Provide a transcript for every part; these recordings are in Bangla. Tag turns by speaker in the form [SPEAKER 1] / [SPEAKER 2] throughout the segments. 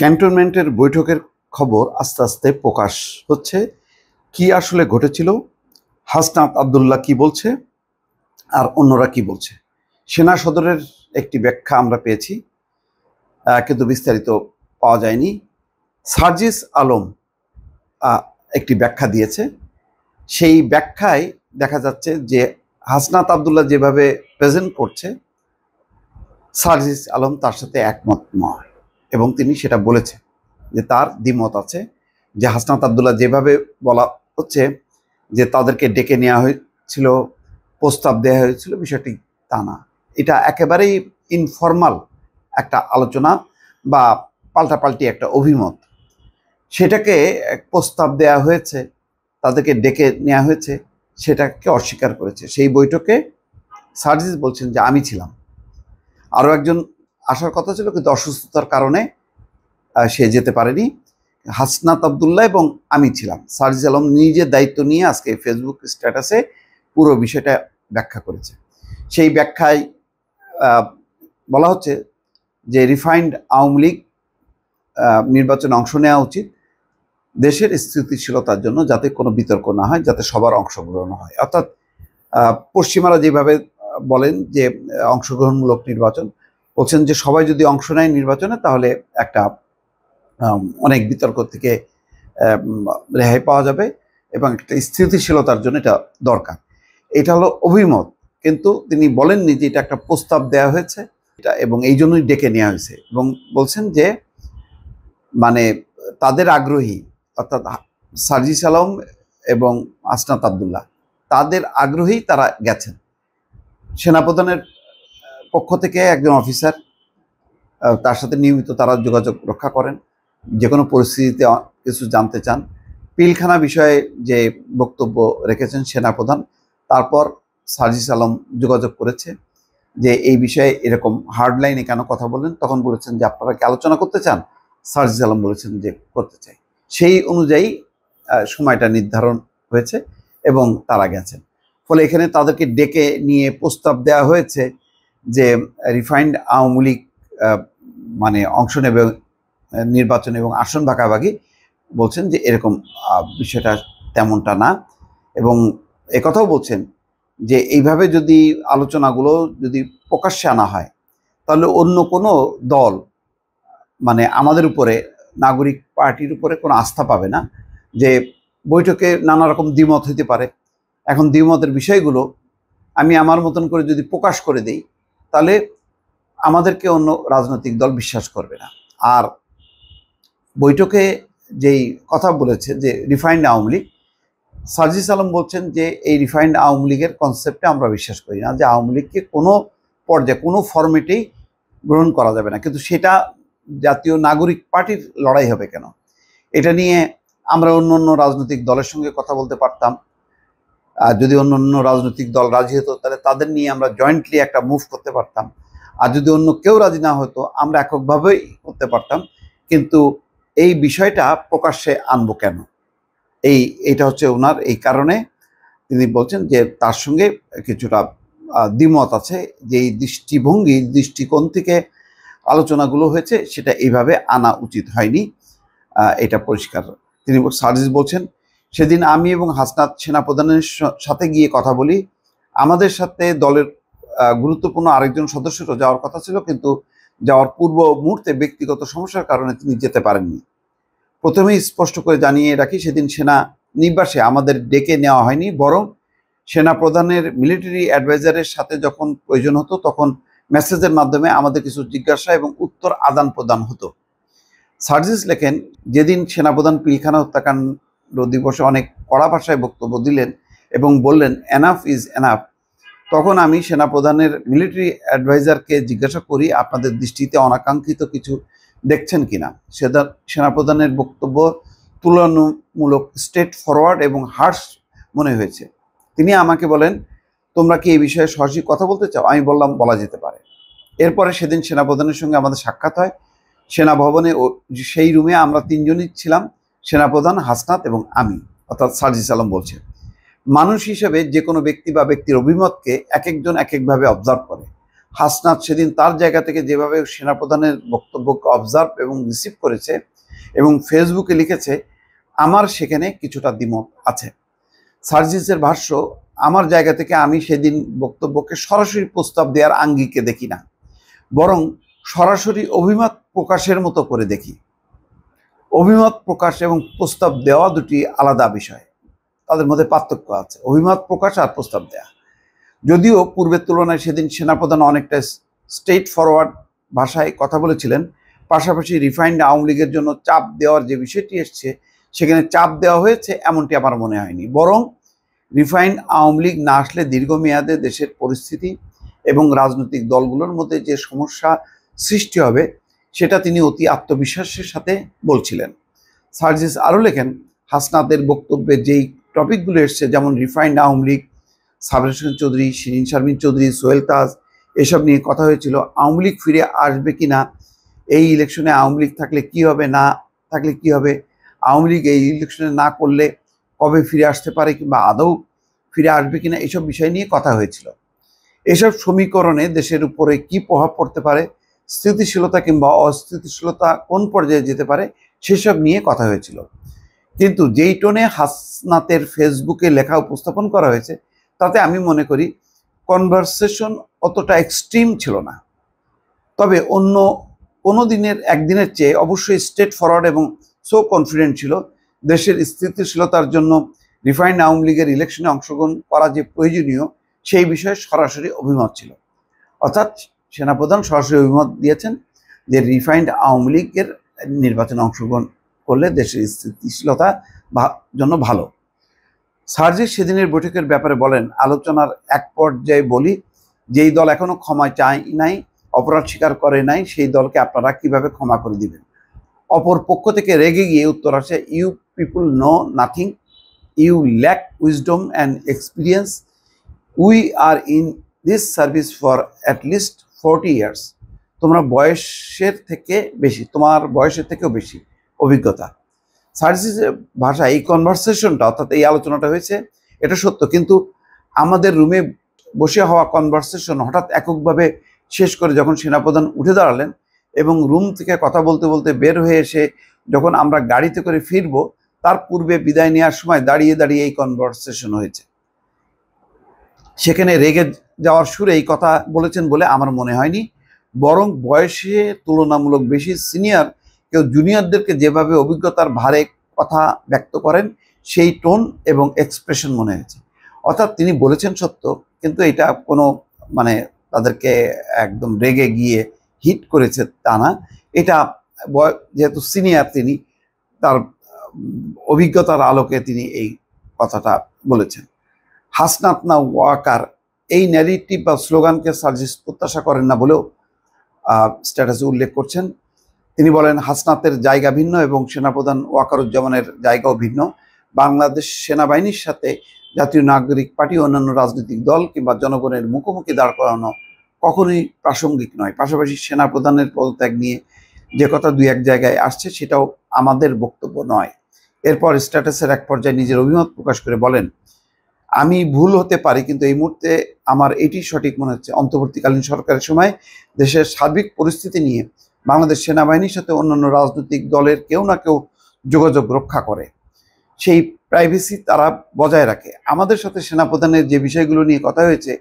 [SPEAKER 1] ক্যান্টনমেন্টের বৈঠকের খবর আস্তে আস্তে প্রকাশ হচ্ছে। কি আসলে ঘটেছিল, হাসনাত আবদুল্লাহ কি বলছে আর অন্যরা কি বলছে। সেনা সদরের একটি ব্যাখ্যা আমরা পেয়েছি, কিন্তু বিস্তারিত পাওয়া যায়নি। সার্জিস আলম একটি ব্যাখ্যা দিয়েছে। সেই ব্যাখ্যায় দেখা যাচ্ছে যে হাসনাত আবদুল্লাহ যেভাবে প্রেজেন্ট করছে, সার্জিস আলম তার সাথে একমত নয় এবং তিনি সেটা বলেছে যে তার দ্বিমত আছে। যে হাসনাত আবদুল্লাহ যেভাবে বলা হচ্ছে যে তাদেরকে ডেকে নেওয়া হয়েছিল, প্রস্তাব দেওয়া হয়েছিল, বিষয়টি তা না। এটা একেবারেই ইনফর্মাল একটা আলোচনা বা পাল্টাপাল্টি একটা অভিমত। সেটাকে প্রস্তাব দেওয়া হয়েছে, তাদেরকে ডেকে নেওয়া হয়েছে, সেটাকে অস্বীকার করেছে। সেই বৈঠকে সার্জিস বলছেন যে আমি ছিলাম, আরও একজন আসার কথা ছিল কিন্তু অসুস্থতার কারণে সে যেতে পারেনি। হাসনাত আবদুল্লাহ এবং আমি ছিলাম। সার্জিস আলম নিজের দায়িত্ব নিয়ে আজকে ফেসবুক স্ট্যাটাসে পুরো বিষয়টা ব্যাখ্যা করেছে। সেই ব্যাখ্যায় বলা হচ্ছে যে রিফাইন্ড আওয়ামী লীগ নির্বাচনে অংশ নেওয়া উচিত দেশের স্থিতিশীলতার জন্য, যাতে কোনো বিতর্ক না হয়, যাতে সবার অংশগ্রহণ হয়। অর্থাৎ পশ্চিমারা যেভাবে বলেন যে অংশগ্রহণমূলক নির্বাচন, বলছেন যে সবাই যদি অংশ নেয় নির্বাচনে তাহলে একটা অনেক বিতর্ক থেকে রেহাই পাওয়া যাবে এবং একটা স্থিতিশীলতার জন্য এটা দরকার। এটা হলো অভিমত, কিন্তু তিনি বলেননি যে এটা একটা প্রস্তাব দেওয়া হয়েছে এটা, এবং এই জন্যই ডেকে নেওয়া হয়েছে। এবং বলছেন যে মানে তাদের আগ্রহী, অর্থাৎ সার্জিস আলম এবং হাসনাত আবদুল্লাহ তাদের আগ্রহী, তারা গেছেন। সেনাপ্রধানের পক্ষ থেকে একজন অফিসার, তার সাথে নিয়মিত তারা যোগাযোগ রক্ষা করেন, যে কোনো পরিস্থিতিতে কিছু জানতে চান। পিলখানা বিষয়ে যে বক্তব্য রেখেছেন সেনাপ্রধান, তারপর সার্জিস আলম যোগাযোগ করেছে যে এই বিষয়ে এরকম হার্ডলাইনে কেন কথা বললেন। তখন বলেছেন যে আপনারা কি আলোচনা করতে চান? সার্জিস আলম বলেছেন যে করতে চাই। সেই অনুযায়ী সময়টা নির্ধারণ হয়েছে এবং তারা গেছেন। ফলে এখানে তাদেরকে ডেকে নিয়ে প্রস্তাব দেওয়া হয়েছে যে রিফাইন্ড আওয়ামী লীগ মানে অংশ নেবে নির্বাচন এবং আসন ভাগাভাগি। বলছেন যে এরকম বিষয়টা তেমনটা না, এবং একথাও বলছেন যে এইভাবে যদি আলোচনাগুলো যদি প্রকাশ্যে আনা হয় তাহলে অন্য কোনো দল মানে আমাদের উপরে, নাগরিক পার্টির উপরে কোনো আস্থা পাবে না। যে বৈঠকে নানা রকম দ্বিমত হইতে পারে, এখন দ্বিমতের বিষয়গুলো আমি আমার মতন করে যদি প্রকাশ করে দিই তাহলে আমাদেরকে অন্য রাজনৈতিক দল বিশ্বাস করবে না। আর বৈঠকে যেই কথা বলেছে যে রিফাইন্ড আওয়ামী লীগ, সার্জিস আলম বলছেন যে এই রিফাইন্ড আওয়ামী লীগের কনসেপ্টে আমরা বিশ্বাস করি না, যে আওয়ামী লীগকে কোনো পর্যায়ে কোনো ফরম্যাটেই গ্রহণ করা যাবে না। কিন্তু সেটা জাতীয় নাগরিক পার্টির লড়াই হবে কেন? এটা নিয়ে আমরা অন্য অন্য রাজনৈতিক দলের সঙ্গে কথা বলতে পারতাম। যদি অন্য অন্য রাজনৈতিক দল রাজি হতো তাহলে তাদের নিয়ে আমরা জয়েন্টলি একটা মুভ করতে পারতাম। আর যদি অন্য কেউ রাজি না হতো আমরা এককভাবেই করতে পারতাম। কিন্তু এই বিষয়টা প্রকাশ্যে আনবো কেন? এইটা হচ্ছে ওনার, এই কারণে তিনি বলছেন যে তার সঙ্গে কিছুটা দ্বিমত আছে, যে এই দৃষ্টিভঙ্গি, দৃষ্টিকোণ থেকে আলোচনাগুলো হয়েছে সেটা এইভাবে আনা উচিত হয়নি, এটা পরিষ্কার। তিনি সার্জিস বলছেন সেদিন আমি এবং হাসনাত সেনাপ্রধানের সাথে গিয়ে কথা বলি। আমাদের সাথে দলের গুরুত্বপূর্ণ আরেকজন সদস্যরও যাওয়ার কথা ছিল, কিন্তু যাওয়ার পূর্ব মুহূর্তে ব্যক্তিগত সমস্যার কারণে তিনি যেতে পারেননি। প্রথমেই স্পষ্ট করে জানিয়ে রাখি, সেদিন সেনা নিবাসে আমাদের ডেকে নেওয়া হয়নি, বরং সেনাপ্রধানের মিলিটারি অ্যাডভাইজারের সাথে যখন প্রয়োজন হতো তখন মেসেজের মাধ্যমে আমাদের কিছু জিজ্ঞাসা এবং উত্তর আদান প্রদান হতো। সার্জিস লেখেন, যেদিন সেনাপ্রধান পিলখানা হত্যাকাণ্ড দিবসে অনেক কড়া ভাষায় বক্তব্য দিলেন এবং বললেন এনাফ ইজ এনাফ, তখন আমি সেনাপ্রধানের মিলিটারি অ্যাডভাইজারকে জিজ্ঞাসা করি আপনাদের দৃষ্টিতে অনাকাঙ্ক্ষিত কিছু দেখছেন কিনা। সেনাপ্রধানের বক্তব্য তুলনামূলক স্ট্রেট ফরওয়ার্ড এবং হার্শ মনে হয়েছে। তিনি আমাকে বলেন তোমরা কি এই বিষয়ে সরাসরি কথা বলতে চাও? আমি বললাম বলা যেতে পারে। এরপরে সেদিন সেনাপ্রধানের সঙ্গে আমাদের সাক্ষাৎ হয় সেনা ভবনে। সেই রুমে আমরা তিনজনই ছিলাম, সেনাপ্রধান, হাসনাত এবং আমি, অর্থাৎ সার্জিস আলম বলছে। মানুষ হিসেবে যে কোনো ব্যক্তি বা ব্যক্তির অভিমতকে এক একজন এক একভাবে অবজার্ভ করে। হাসনাত সেদিন তার জায়গা থেকে যেভাবে সেনাপ্রধানের বক্তব্যকে অবজার্ভ এবং রিসিভ করেছে এবং ফেসবুকে লিখেছে, আমার সেখানে কিছুটা দ্বিমত আছে। সার্জিসের ভাষ্য, আমার জায়গা থেকে আমি সেদিন বক্তব্যকে সরাসরি প্রস্তাব দেওয়ার আঙ্গিকে দেখি না, বরং সরাসরি অভিমত প্রকাশের মতো করে দেখি। অভিমত প্রকাশ এবং প্রস্তাব দেওয়া দুটি আলাদা বিষয়, তাদের মধ্যে পার্থক্য আছে। অভিমত প্রকাশ আর প্রস্তাব দেওয়া, যদিও পূর্বের তুলনায় সেদিন সেনাপ্রধান অনেকটা স্ট্রেট ফরওয়ার্ড ভাষায় কথা বলেছিলেন, পাশাপাশি রিফাইন্ড আওয়ামী লীগের জন্য চাপ দেওয়ার যে বিষয়টি এসছে সেখানে চাপ দেওয়া হয়েছে এমনটি আমার মনে হয়নি, বরং রিফাইন্ড আওয়ামী লীগ না আসলে দীর্ঘমেয়াদে দেশের পরিস্থিতি এবং রাজনৈতিক দলগুলোর মধ্যে যে সমস্যা সৃষ্টি হবে সেটা তিনি অতি আত্মবিশ্বাসের সাথে বলছিলেন। সার্জিস আরও লেখেন, হাসনাতের বক্তব্যে যেই টপিকগুলো এসছে, যেমন রিফাইন্ড আওয়ামী লীগ, সাবরের হোসেন চৌধুরী, শিরিন শারমিন চৌধুরী, সোহেল তাজ, এসব নিয়ে কথা হয়েছিল। আওয়ামী লীগ ফিরে আসবে কি না, এই ইলেকশনে আওয়ামী লীগ থাকলে কি হবে, না থাকলে কি হবে, আওয়ামী লীগ এই ইলেকশনে না করলে কবে ফিরে আসতে পারে কিংবা আদৌ ফিরে আসবে কিনা, এসব বিষয় নিয়ে কথা হয়েছিল। এসব সমীকরণে দেশের উপরে কি প্রভাব পড়তে পারে, স্থিতিশীলতা কিংবা অস্থিতিশীলতা কোন পর্যায়ে যেতে পারে, সেসব নিয়ে কথা হয়েছিল। কিন্তু যেই টোনে হাসনাতের ফেসবুকে লেখা উপস্থাপন করা হয়েছে তাতে আমি মনে করি কনভারসেশন অতটা এক্সট্রিম ছিল না। তবে অন্য কোনো দিনের একদিনের চেয়ে অবশ্যই স্ট্রেট ফরওয়ার্ড এবং সো কনফিডেন্ট ছিল। দেশের স্থিতিশীলতার জন্য রিফাইন্ড আওয়ামী লীগের ইলেকশনে অংশগ্রহণ করা যে প্রয়োজনীয় সেই বিষয়ে সরাসরি অভিমত ছিল। অর্থাৎ সেনাপ্রধান সরাসরি অভিমত দিয়েছেন যে রিফাইন্ড আওয়ামী লীগের নির্বাচনে অংশগ্রহণ করলে দেশের স্থিতিশীলতা জন্য ভালো। সার্জিস সেদিনের বৈঠকের ব্যাপারে বলেন, আলোচনার এক পর্যায়ে বলি, যেই দল এখনো ক্ষমা চায় নাই, অপরাধ স্বীকার করে নাই, সেই দলকে আপনারা কিভাবে ক্ষমা করে দিবেন। অপর পক্ষ থেকে রেগে গিয়ে উত্তর আসে, you people know nothing, you lack wisdom and experience, we are in this service for at least 40 years। তোমার বয়সের থেকেও বেশি অভিজ্ঞতা। সার্জিসের ভাষা, এই কনভারসেশনটা অর্থাৎ এই আলোচনাটা হয়েছে এটা সত্য, কিন্তু আমাদের রুমে বসে হওয়া কনভারসেশন হঠাৎ এককভাবে শেষ করে যখন সেনাপ্রধান উঠে দাঁড়ালেন এবং রুম থেকে কথা বলতে বলতে বের হয়ে এসে যখন আমরা গাড়িতে করে ফিরবো, তার পূর্বে বিদায় নেওয়ার সময় দাঁড়িয়ে দাঁড়িয়ে এই কনভারসেশন হয়েছে। সেখানে রেগে যাওয়ার সুরে এই কথা বলেছেন বলে আমার মনে হয়নি, বরং বয়সে তুলনামূলক বেশি সিনিয়র কেউ জুনিয়রদেরকে যেভাবে অভিজ্ঞতার ভারে কথা ব্যক্ত করেন সেই টোন এবং এক্সপ্রেশন মনে হয়েছে। অর্থাৎ তিনি বলেছেন সত্য, কিন্তু এটা কোনো তাদেরকে একদম রেগে গিয়ে হিট করেছে তা না। এটা যেহেতু সিনিয়র, তিনি তার অভিজ্ঞতার আলোকে তিনি এই কথাটা বলেছেন। হাসনাত না ওয়াকার, এই ন্যারেটিভ বা স্লোগানকে সার্জিস প্রত্যাশা করেন না বলেও স্ট্যাটাসে উল্লেখ করছেন। তিনি বলেন, হাসনাতের জায়গা ভিন্ন এবং সেনাপ্রধান ওয়াকারুজ্জামানের জায়গাও ভিন্ন। বাংলাদেশ সেনাবাহিনীর সাথে জাতীয় নাগরিক পার্টি, অন্যান্য রাজনৈতিক দল কিংবা জনগণের মুখোমুখি দাঁড় করানো কখনোই প্রাসঙ্গিক নয়। পাশাপাশি সেনাপ্রধানের পদত্যাগ নিয়ে যে কথা দুই এক জায়গায় আসছে সেটাও আমাদের বক্তব্য নয়। এরপর স্ট্যাটাসের এক পর্যায়ে নিজের অভিমত প্রকাশ করে বলেন, আমি ভুল হতে পারি, কিন্তু এই মুহূর্তে আমার এটি সঠিক মনে হচ্ছে, অন্তর্বর্তীকালীন সরকারের সময় দেশের সার্বিক পরিস্থিতি নিয়ে বাংলাদেশ সেনাবাহিনীর সাথে অন্যান্য রাজনৈতিক দলের কেউ না কেউ যোগাযোগ রক্ষা করে, সেই প্রাইভেসি তারা বজায় রাখে। আমাদের সাথে সেনাপ্রধানের যে বিষয়গুলো নিয়ে কথা হয়েছে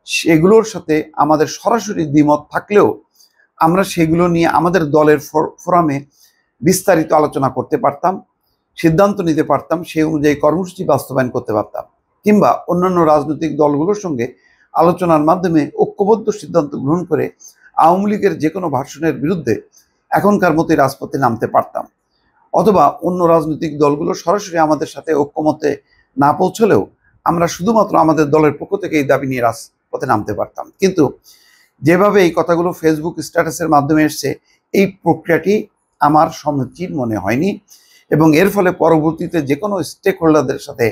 [SPEAKER 1] সেগুলোর সাথে আমাদের সরাসরি দ্বিমত থাকলেও আমরা সেগুলো নিয়ে আমাদের দলের ফোরামে বিস্তারিত আলোচনা করতে পারতাম, সিদ্ধান্ত নিতে পারতাম, সেই অনুযায়ী কর্মসূচি বাস্তবায়ন করতে পারতাম, কিংবা অন্যান্য রাজনৈতিক দলগুলোর সঙ্গে আলোচনার মাধ্যমে ঐক্যবদ্ধ সিদ্ধান্ত গ্রহণ করে আওয়ামী লীগের যে কোনো ভার্সনের বিরুদ্ধে এখনকার মতোই রাজপথে নামতে পারতাম। অথবা অন্য রাজনৈতিক দলগুলো সরাসরি আমাদের সাথে ঐক্যমতে না পৌঁছলেও আমরা শুধুমাত্র আমাদের দলের পক্ষ থেকে এই দাবি নিয়ে রাজপথে নামতে পারতাম। কিন্তু যেভাবে এই কথাগুলো ফেসবুক স্ট্যাটাসের মাধ্যমে এসছে, এই প্রক্রিয়াটি আমার সমীচীন মনে হয়নি এবং এর ফলে পরবর্তীতে যে কোনো স্টেক হোল্ডারদের সাথে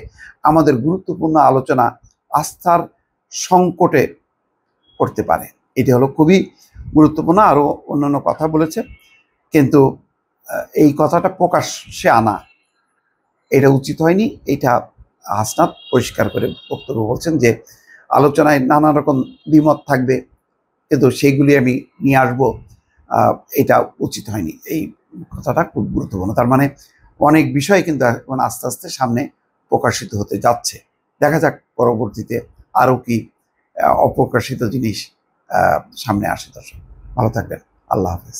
[SPEAKER 1] আমাদের গুরুত্বপূর্ণ আলোচনা আস্থার সংকটে পড়তে পারে। এটি হলো খুবই গুরুত্বপূর্ণ। আরও অন্যান্য কথা বলেছে, কিন্তু এই কথাটা প্রকাশ্যে আনা এটা উচিত হয়নি। এটা হাসনাত পরিষ্কার করে বক্তব্য বলছেন যে আলোচনায় নানা রকম দ্বিমত থাকবে, কিন্তু সেইগুলি আমি নিয়ে আসবো, এটা উচিত হয়নি। এই কথাটা খুব গুরুত্বপূর্ণ। তার মানে অনেক বিষয় কিন্তু এখন আস্তে আস্তে সামনে প্রকাশিত হতে যাচ্ছে। দেখা যাক পরবর্তীতে আরও কি অপ্রকাশিত জিনিস সামনে আসে। দর্শক ভালো থাকবেন। আল্লাহ হাফেজ।